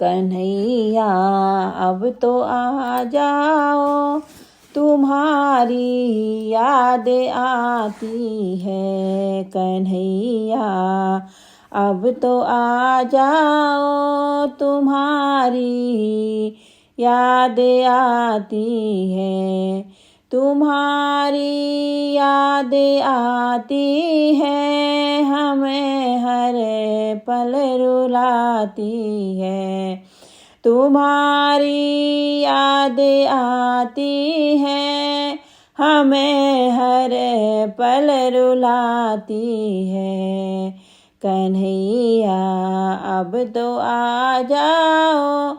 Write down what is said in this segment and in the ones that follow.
कन्हैया अब तो आ जाओ, तुम्हारी याद आती है। कन्हैया अब तो आ जाओ, तुम्हारी याद आती है। तुम्हारी याद आती है, हमें हर पल रुलाती है। तुम्हारी याद आती है, हमें हर पल रुलाती है। कन्हैया अब तो आ जाओ,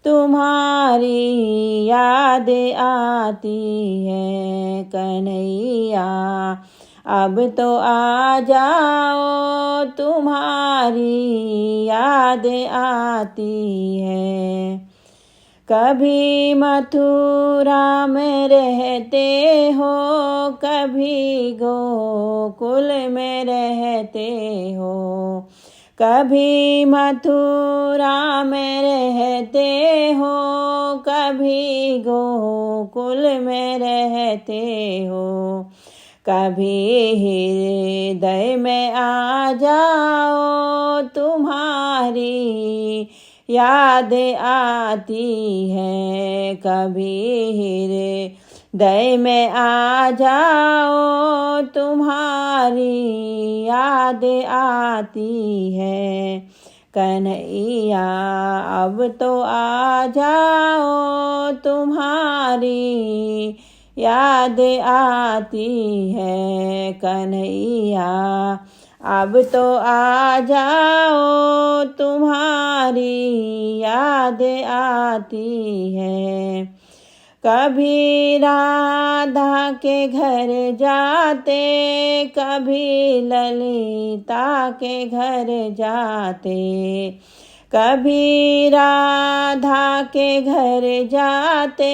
तुम्हारी याद आती है। कन्हैया अब तो आ जाओ, तुम्हारी याद आती है। कभी मथुरा में रहते हो, कभी गोकुल में रहते हो। कभी मथुरा में रहते हो, कभी गोकुल में रहते हो। कभी हृदय में आ जाओ, तुम्हारी याद आती है। कभी हृदय में आ जाओ, तुम्हारी याद आती है। कन्हैया अब तो आ जाओ, तुम्हारी याद आती है। कन्हैया अब तो आ जाओ, तुम्हारी याद आती है। कभी राधा के घर जाते, कभी ललिता के घर जाते। कभी राधा के घर जाते,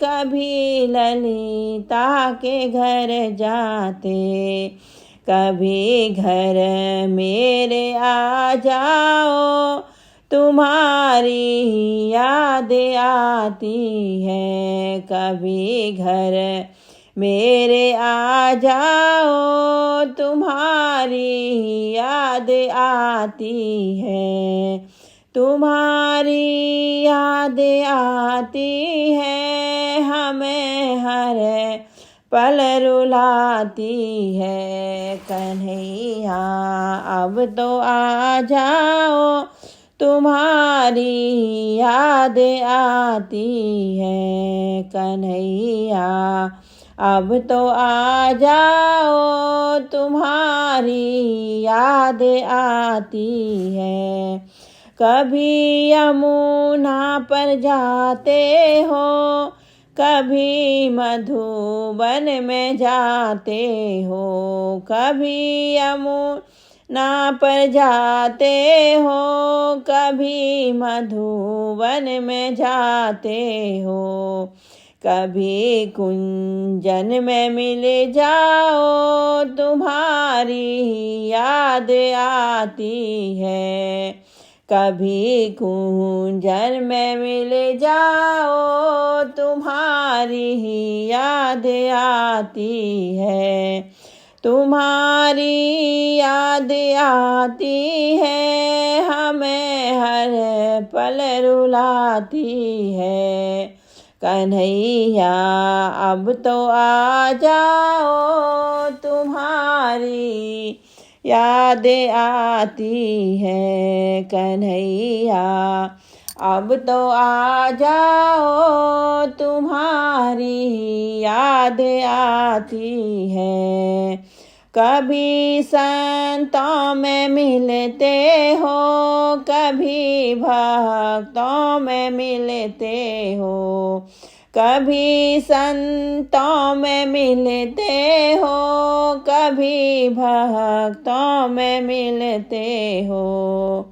कभी ललिता के घर जाते। कभी घर मेरे आ जाओ, तुम्हारी याद आती है। कभी घर मेरे आ जाओ, तुम्हारी याद आती है। तुम्हारी याद आती है, हमें हर पल रुलाती है। कन्हैया अब तो आ जाओ, तुम्हारी याद आती है। कन्हैया अब तो आ जाओ, तुम्हारी याद आती है। कभी यमुना पर जाते हो, कभी मधुबन में जाते हो। कभी यमुना पर जाते हो, कभी मधुबन में जाते हो। कभी कुंजन में मिल जाओ, तुम्हारी याद आती है। कभी कुंजन में मिल जाओ, तुम्हारी याद आती है। तुम्हारी याद आती है, हमें हर पल रुलाती है। कन्हैया अब तो आ जाओ, तुम्हारी याद आती है। कन्हैया अब तो आ जाओ, तुम्हारी याद आती है। कभी संतों में मिलते हो, कभी भक्तों में मिलते हो। कभी संतों में मिलते हो, कभी भक्तों में मिलते हो।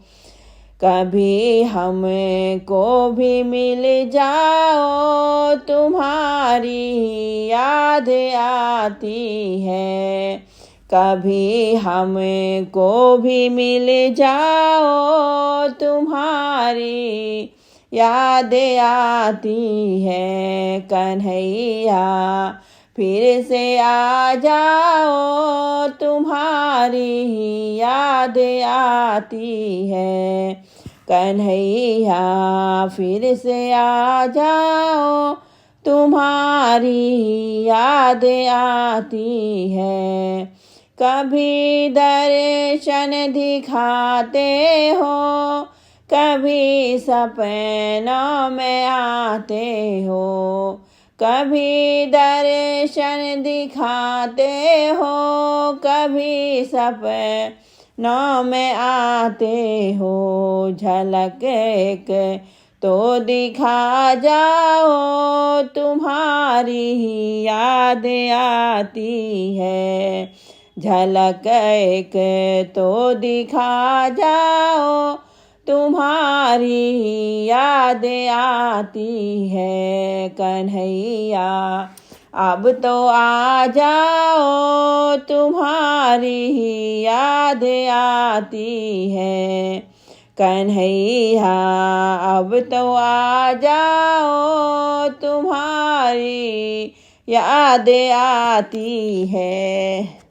कभी हमको भी मिल जाओ, तुम्हारी याद आती है। कभी हमको भी मिल जाओ, तुम्हारी याद आती है कन्हैया। फिर से आ जाओ, तुम्हारी याद आती है कन्हैया। फिर से आ जाओ, तुम्हारी याद आती है। कभी दर्शन दिखाते हो, कभी सपनों में आते हो। कभी दर्शन दिखाते हो, कभी सपनों में आते हो। झलक एक तो दिखा जाओ, तुम्हारी याद आती है। झलक एक तो दिखा जाओ, तुम्हारी याद आती है कन्हैया। अब तो आ जाओ, तुम्हारी याद आती है कन्हैया। अब तो आ जाओ, तुम्हारी याद आती है।